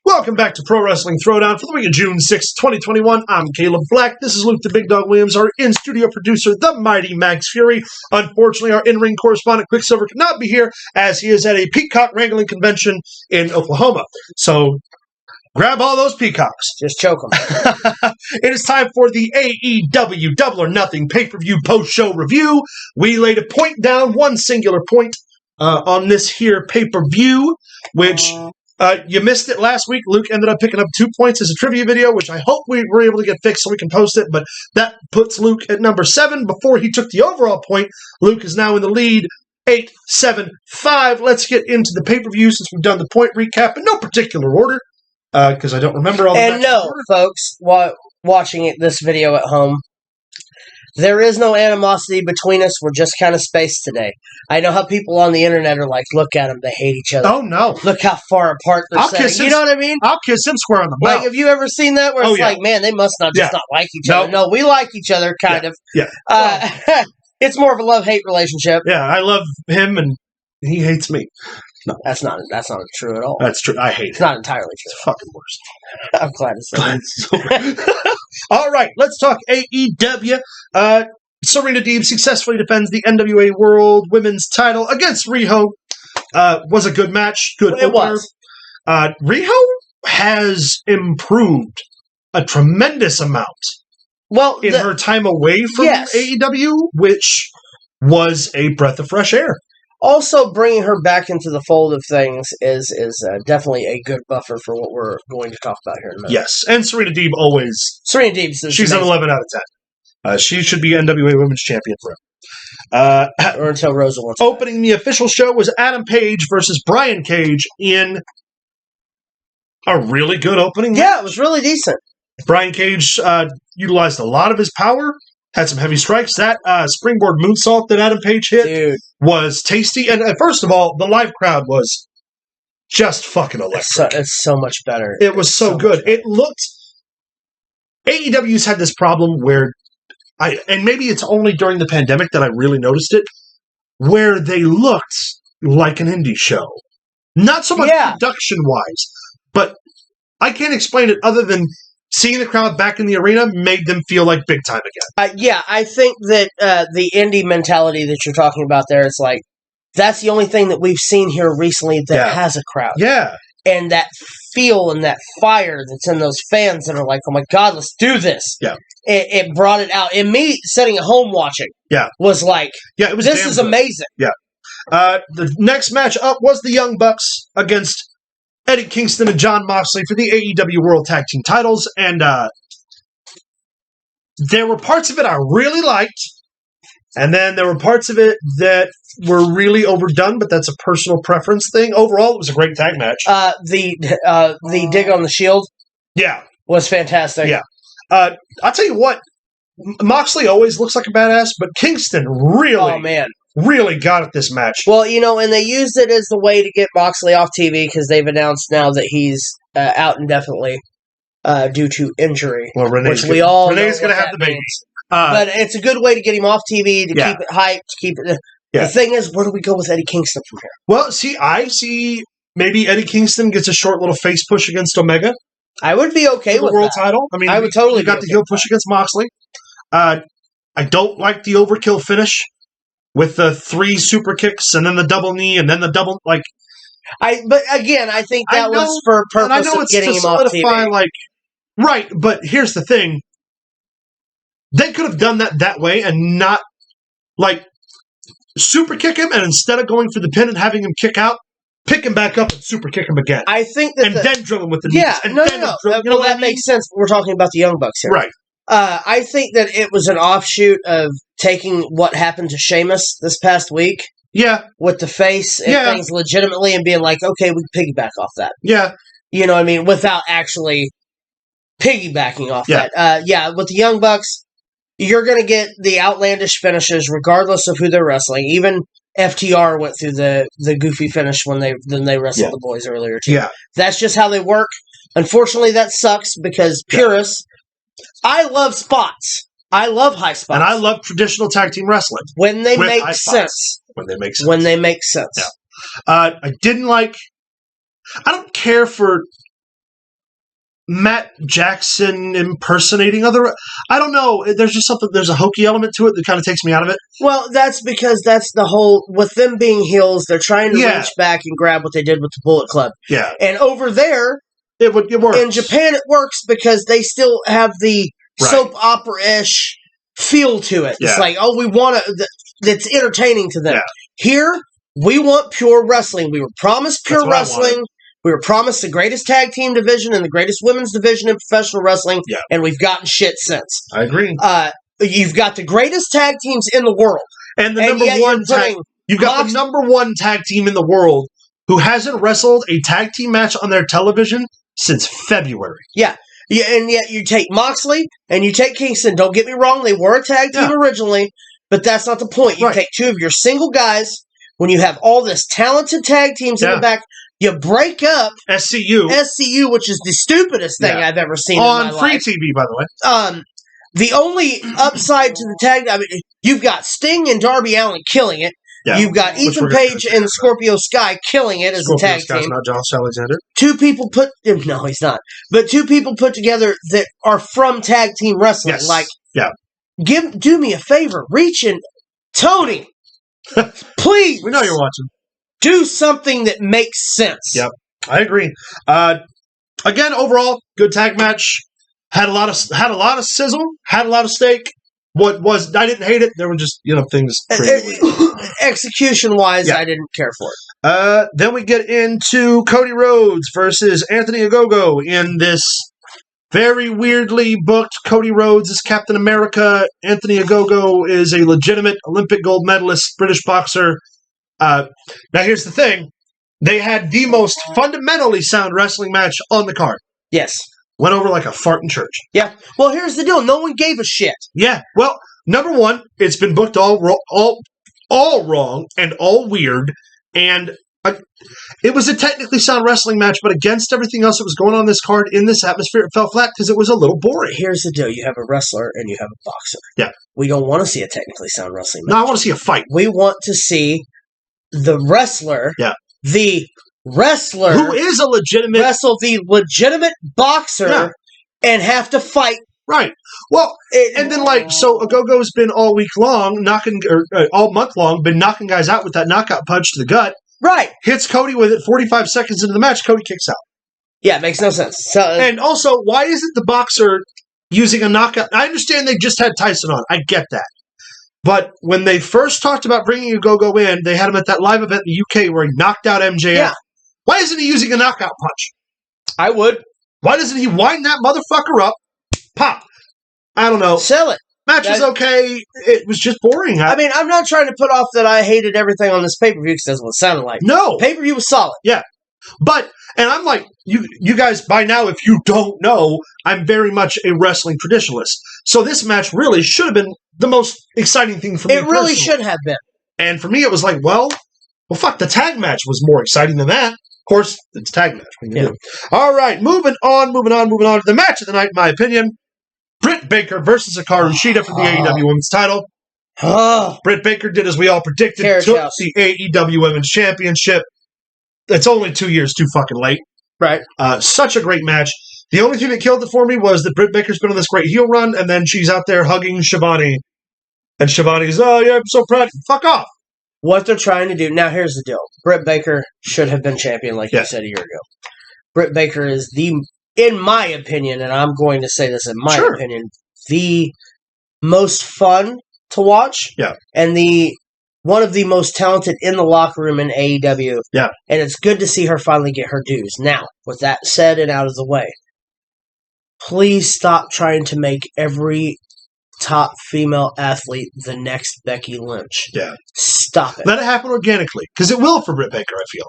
Welcome back to Pro Wrestling Throwdown for the week of June 6, 2021. I'm Caleb Black. This is Luke the Big Dog Williams, our in-studio producer, the mighty Max Fury. Unfortunately, our in-ring correspondent, Quicksilver, could not be here as he is at a peacock wrangling convention in Oklahoma. So, grab all those peacocks. Just choke them. It is time for the AEW Double or Nothing pay-per-view post-show review. We laid a point down, one singular point, on this here pay-per-view, which... you missed it last week. Luke ended up picking up 2 points as a trivia video, which I hope we were able to get fixed so we can post it, but that puts Luke at number 7 before he took the overall point. Luke is now in the lead, 8-7-5. Let's get into the pay-per-view since we've done the point recap in no particular order, because I don't remember all the And no, folks, watching this video at home, there is no animosity between us. We're just kind of spaced today. I know how people on the internet are like, look at them, they hate each other. Oh, no. Look how far apart they're sitting. You know what I mean? I'll kiss him square on the mouth. Like, have you ever seen that where it's like, man, they must not just not like each other. No, we like each other, kind of. Yeah. It's more of a love-hate relationship. Yeah, I love him and he hates me. No. That's not true at all. That's true. I hate it. It's not entirely true. It's fucking worse. I'm glad to say that. All right, let's talk AEW. Serena Deeb successfully defends the NWA World Women's title against Riho. Was a good match. Good opener. Was. Riho has improved a tremendous amount in her time away from AEW, which was a breath of fresh air. Also, bringing her back into the fold of things is definitely a good buffer for what we're going to talk about here in a minute. Yes, and Serena Deeb always... Serena Deeb is she's amazing. an 11 out of 10. She should be NWA Women's Champion forever. Or until Rosa wants opening the official show was Adam Page versus Brian Cage in a really good opening match. Yeah, it was really decent. Brian Cage utilized a lot of his power, had some heavy strikes. That springboard moonsault that Adam Page hit was tasty. And first of all, the live crowd was just fucking electric. It's so much better. It was so good. It looked... AEW's had this problem where... and maybe it's only during the pandemic that I really noticed it, where they looked like an indie show. Not so much production-wise, but I can't explain it other than seeing the crowd back in the arena made them feel like big time again. I think that the indie mentality that you're talking about there is like, that's the only thing that we've seen here recently that has a crowd. Yeah. And that feel and that fire that's in those fans that are like, oh my God, let's do this. Yeah. It brought it out. And me sitting at home watching was like, this is amazing. Yeah. The next match up was the Young Bucks against Eddie Kingston and Jon Moxley for the AEW World Tag Team titles. And there were parts of it I really liked. And then there were parts of it that were really overdone, but that's a personal preference thing. Overall, it was a great tag match. The dig on the Shield was fantastic. Yeah. I'll tell you what, Moxley always looks like a badass, but Kingston really got at this match. Well, and they used it as the way to get Moxley off TV because they've announced now that he's out indefinitely due to injury. Well, Renee's going to have the babies. But it's a good way to get him off TV, to keep it hyped, to keep it... The thing is, where do we go with Eddie Kingston from here? Well, I see maybe Eddie Kingston gets a short little face push against Omega. I would be okay with the world title. I mean, I would totally got the heel push against Moxley. I don't like the overkill finish with the 3 super kicks and then the double knee and then the double But again, I think that was for purpose of getting him off TV. Right, but here's the thing: they could have done that way and not super kick him, and instead of going for the pin and having him kick out, pick him back up and super kick him again. I think that then drill him with the knees. That makes sense. We're talking about the Young Bucks here, right? I think that it was an offshoot of taking what happened to Sheamus this past week, with the face and things legitimately, and being like, okay, we can piggyback off that, you know what I mean, without actually piggybacking off that. With the Young Bucks, you're going to get the outlandish finishes regardless of who they're wrestling. Even FTR went through the goofy finish when they wrestled the boys earlier too. Yeah. That's just how they work. Unfortunately, that sucks because purists, I love spots. I love high spots. And I love traditional tag team wrestling. When they make sense. When they make sense. When they make sense. Yeah. I didn't like... I don't care for Matt Jackson impersonating other. I don't know. There's just something. There's a hokey element to it that kind of takes me out of it. Well, that's because that's the whole. With them being heels, they're trying to reach back and grab what they did with the Bullet Club. Yeah. And over there, it works. In Japan, it works because they still have the soap opera-ish feel to it. It's like, we want to. That's entertaining to them. Yeah. Here, we want pure wrestling. We were promised pure wrestling. We were promised the greatest tag team division and the greatest women's division in professional wrestling, and we've gotten shit since. I agree. You've got the greatest tag teams in the world. And the number one tag... You've got the number one tag team in the world who hasn't wrestled a tag team match on their television since February. Yeah. And yet you take Moxley and you take Kingston. Don't get me wrong, they were a tag team originally, but that's not the point. You take two of your single guys, when you have all this talented tag teams in the back... You break up SCU, which is the stupidest thing I've ever seen on in my free life. TV, by the way. The only upside to the tag, I mean, you've got Sting and Darby Allin killing it. Yeah, you've got Ethan Page and Scorpio Sky killing it as a tag Sky's team. Not Josh Alexander. No, he's not. But two people put together that are from tag team wrestling. Yes. Like, do me a favor, reach in, Tony, please. We know you're watching. Do something that makes sense. Yep, I agree. Again, overall, good tag match. Had a lot of sizzle. Had a lot of steak. I didn't hate it. There were just things. Execution wise, I didn't care for it. Then we get into Cody Rhodes versus Anthony Ogogo in this very weirdly booked. Cody Rhodes is Captain America. Anthony Ogogo is a legitimate Olympic gold medalist, British boxer. Now, here's the thing. They had the most fundamentally sound wrestling match on the card. Yes. Went over like a fart in church. Yeah. Well, here's the deal. No one gave a shit. Yeah. Well, number one, it's been booked all wrong and all weird. And it was a technically sound wrestling match, but against everything else that was going on this card in this atmosphere, it fell flat because it was a little boring. Here's the deal. You have a wrestler and you have a boxer. Yeah. We don't want to see a technically sound wrestling match. No, I want to see a fight. We want to see the wrestler, the wrestler who is a legitimate wrestle the legitimate boxer and have to fight. Right. Well, and then so Ogogo's been all week long all month long been knocking guys out with that knockout punch to the gut. Right. Hits Cody with it 45 seconds into the match. Cody kicks out. Yeah, it makes no sense. And also, why isn't the boxer using a knockout? I understand they just had Tyson on. I get that. But when they first talked about bringing Ogogo in, they had him at that live event in the UK where he knocked out MJF. Yeah. Why isn't he using a knockout punch? I would. Why doesn't he wind that motherfucker up? Pop. I don't know. Sell it. Match was okay. It was just boring. I mean, I'm not trying to put off that I hated everything on this pay-per-view because that's what it sounded like. No. Pay-per-view was solid. Yeah. But, and I'm like, you guys, by now, if you don't know, I'm very much a wrestling traditionalist. So this match really should have been the most exciting thing for me. It really should have been. And for me, it was like, well, fuck, the tag match was more exciting than that. Of course, it's a tag match. Yeah. All right, moving on to the match of the night, in my opinion. Britt Baker versus Hikaru Shida for the AEW Women's title. Britt Baker did as we all predicted, took the AEW Women's Championship. It's only 2 years too fucking late. Right. Such a great match. The only thing that killed it for me was that Britt Baker's been on this great heel run, and then she's out there hugging Shivani. And Shivani's, oh, yeah, I'm so proud. Fuck off. What they're trying to do. Now, here's the deal. Britt Baker should have been champion, like you said a year ago. Britt Baker is in my opinion, and I'm going to say this in my opinion, the most fun to watch. Yeah. And one of the most talented in the locker room in AEW. Yeah. And it's good to see her finally get her dues. Now, with that said and out of the way, please stop trying to make every top female athlete the next Becky Lynch. Yeah. Stop it. Let it happen organically, because it will for Britt Baker, I feel.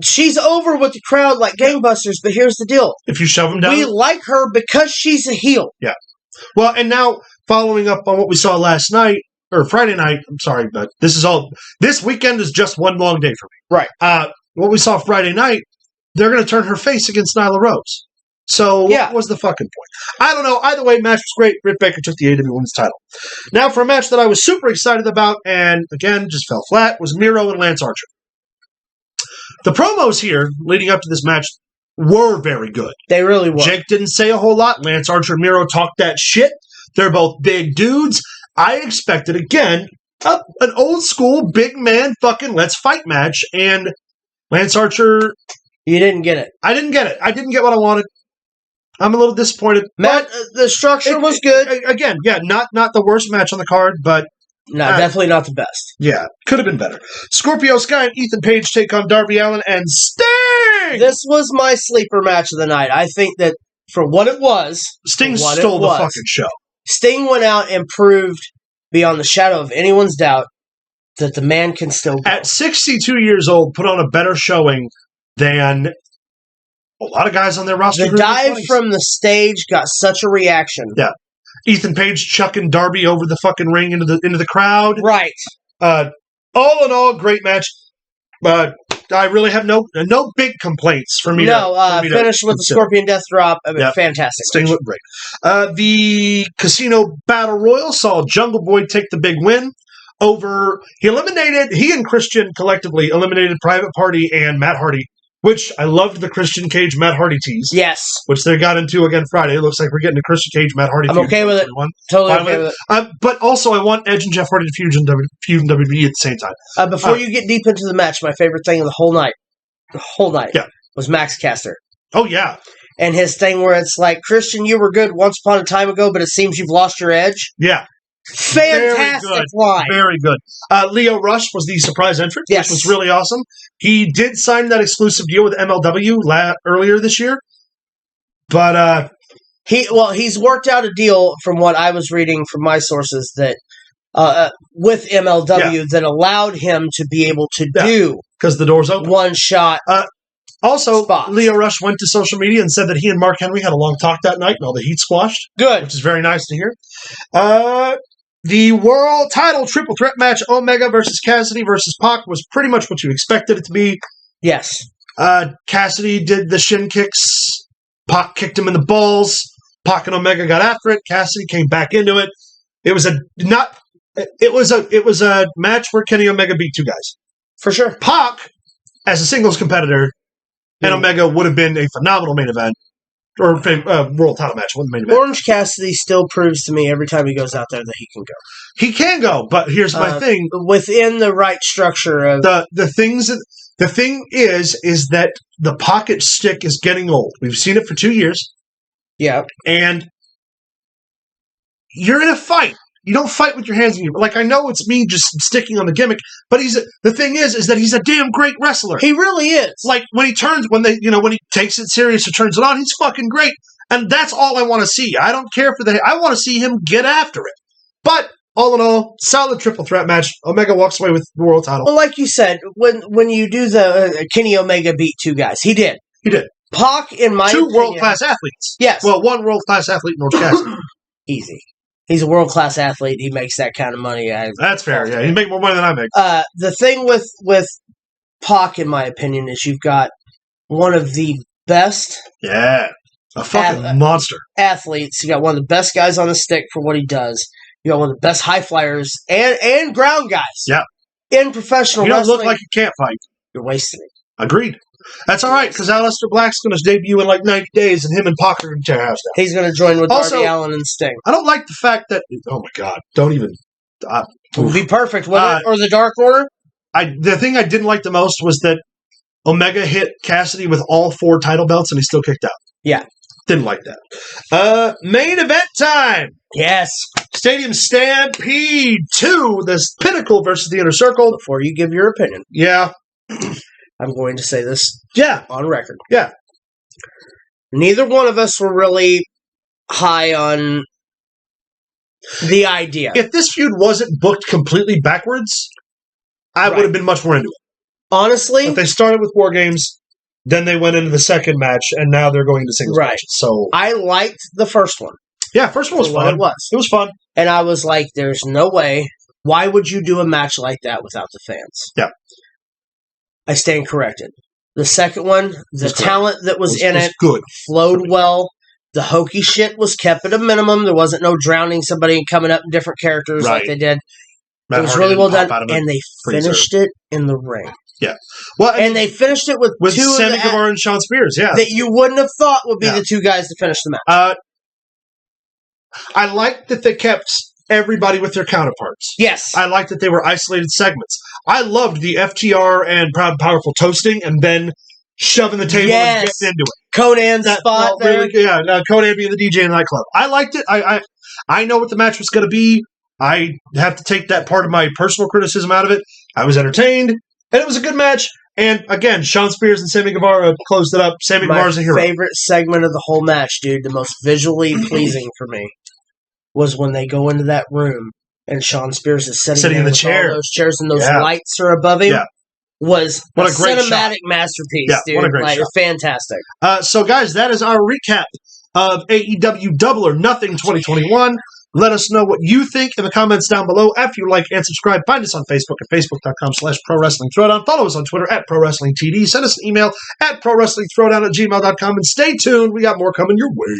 She's over with the crowd like gangbusters, but here's the deal. If you shove them down. We like her because she's a heel. Yeah. Well, and now, following up on what we saw last night, or Friday night, I'm sorry, but this weekend is just one long day for me. Right. What we saw Friday night, they're going to turn her face against Nyla Rose. So what was the fucking point? I don't know. Either way, match was great. Britt Baker took the AEW Women's title. Now, for a match that I was super excited about, and again, just fell flat, was Miro and Lance Archer. The promos here, leading up to this match, were very good. They really were. Jake didn't say a whole lot. Lance Archer and Miro talked that shit. They're both big dudes. I expected, again, an old school big man fucking let's fight match, and Lance Archer... You didn't get it. I didn't get it. I didn't get what I wanted. I'm a little disappointed. Matt, the structure was good. Again, yeah, not the worst match on the card, but... No, definitely not the best. Yeah, could have been better. Scorpio Sky and Ethan Page take on Darby Allin and Sting! This was my sleeper match of the night. I think that for what it was... Sting stole the fucking show. Sting went out and proved, beyond the shadow of anyone's doubt, that the man can still go. At 62 years old, put on a better showing than a lot of guys on their roster. The dive from the stage got such a reaction. Yeah. Ethan Page chucking Darby over the fucking ring into the crowd. Right. All in all, great match. I really have no big complaints for me. Finished with the Scorpion Death Drop. I mean, fantastic. Sting looked great. The Casino Battle Royal saw Jungle Boy take the big win over. He and Christian collectively eliminated Private Party and Matt Hardy, which I loved the Christian Cage Matt Hardy tease. Yes. Which they got into again Friday. It looks like we're getting a Christian Cage Matt Hardy. I'm okay with it. Totally okay with it. But also, I want Edge and Jeff Hardy to feud in WWE at the same time. Before you get deep into the match, my favorite thing of the whole night, was Max Caster. Oh, yeah. And his thing where it's like, Christian, you were good once upon a time ago, but it seems you've lost your edge. Yeah. Fantastic line. Very good. Leo Rush was the surprise entrant, which was really awesome. He did sign that exclusive deal with MLW earlier this year. But he's worked out a deal from what I was reading from my sources that with MLW that allowed him to be able to do because the door's open. One shot. Also, spots. Leo Rush went to social media and said that he and Mark Henry had a long talk that night and all the heat squashed. Good. Which is very nice to hear. The world title triple threat match, Omega versus Cassidy versus Pac, was pretty much what you expected it to be. Yes. Cassidy did the shin kicks. Pac kicked him in the balls. Pac and Omega got after it. Cassidy came back into it. It was a match where Kenny Omega beat two guys. For sure. Pac, as a singles competitor, and Omega would have been a phenomenal main event. Or world title match, wasn't the main event. Orange Cassidy still proves to me every time he goes out there that he can go. He can go, but here's my thing. Within the right structure of... The thing is that the pocket stick is getting old. We've seen it for 2 years. Yeah. And you're in a fight. You don't fight with your hands in your... Like, I know it's me just sticking on the gimmick, but the thing is that he's a damn great wrestler. He really is. Like, when he takes it serious and turns it on, he's fucking great. And that's all I want to see. I don't care for I want to see him get after it. But, all in all, solid triple threat match. Omega walks away with the world title. Well, like you said, when you do the Kenny Omega beat two guys, he did. He did. Pac, in my opinion... 2 world-class athletes. Yes. Well, 1 world-class athlete in Orange Cassidy. Easy. He's a world-class athlete. He makes that kind of money. That's fair, yeah. He make more money than I make. The thing with Pac, in my opinion, is you've got one of the best... Yeah. A fucking monster. Athletes. You got one of the best guys on the stick for what he does. You got one of the best high flyers and ground guys. Yeah. In professional wrestling. You don't look like you can't fight. You're wasting it. Agreed. That's all right, because Aleister Black's going to debut in like 90 days, and him and Pac are going to tear house down. He's going to join with Darby Allin and Sting. I don't like the fact that... Oh, my God. Don't even... it would be perfect, wouldn't it? Or the Dark Order? The thing I didn't like the most was that Omega hit Cassidy with all 4 title belts, and he still kicked out. Yeah. Didn't like that. Main event time! Yes. Stadium Stampede 2, the Pinnacle versus the Inner Circle. Before you give your opinion. Yeah. I'm going to say this on record. Yeah. Neither one of us were really high on the idea. If this feud wasn't booked completely backwards, I would have been much more into it. Honestly. But they started with War Games, then they went into the second match, and now they're going to singles matches. So I liked the first one. Yeah, first one was fun. It was fun. And I was like, there's no way. Why would you do a match like that without the fans? Yeah. I stand corrected. The second one, the talent that was in it good. Flowed well. The hokey shit was kept at a minimum. There wasn't no drowning somebody and coming up in different characters like they did. It was really well done. And they finished it in the ring. Yeah. Well, and they finished it with two Sammy Guevara and Sean Spears, yeah. That you wouldn't have thought would be the two guys to finish the match. I like that they kept everybody with their counterparts. Yes. I like that they were isolated segments. I loved the FTR and Proud and Powerful toasting and then shoving the table and getting into it. Conan's spot there. Really, Conan being the DJ in the nightclub. I liked it. I know what the match was going to be. I have to take that part of my personal criticism out of it. I was entertained, and it was a good match. And again, Sean Spears and Sammy Guevara closed it up. Sammy Guevara's a hero. My favorite segment of the whole match, dude, the most visually pleasing for me, was when they go into that room and Sean Spears is sitting in the chair. All those chairs and those lights are above him. Yeah. Was what a great cinematic masterpiece, dude. What a great shot. Fantastic. So, guys, that is our recap of AEW Double or Nothing 2021. Let us know what you think in the comments down below. After you like and subscribe, find us on Facebook at facebook.com/ProWrestlingThrowdown. Follow us on Twitter at ProWrestlingTD. Send us an email at ProWrestlingThrowdown@gmail.com. And stay tuned. We got more coming your way.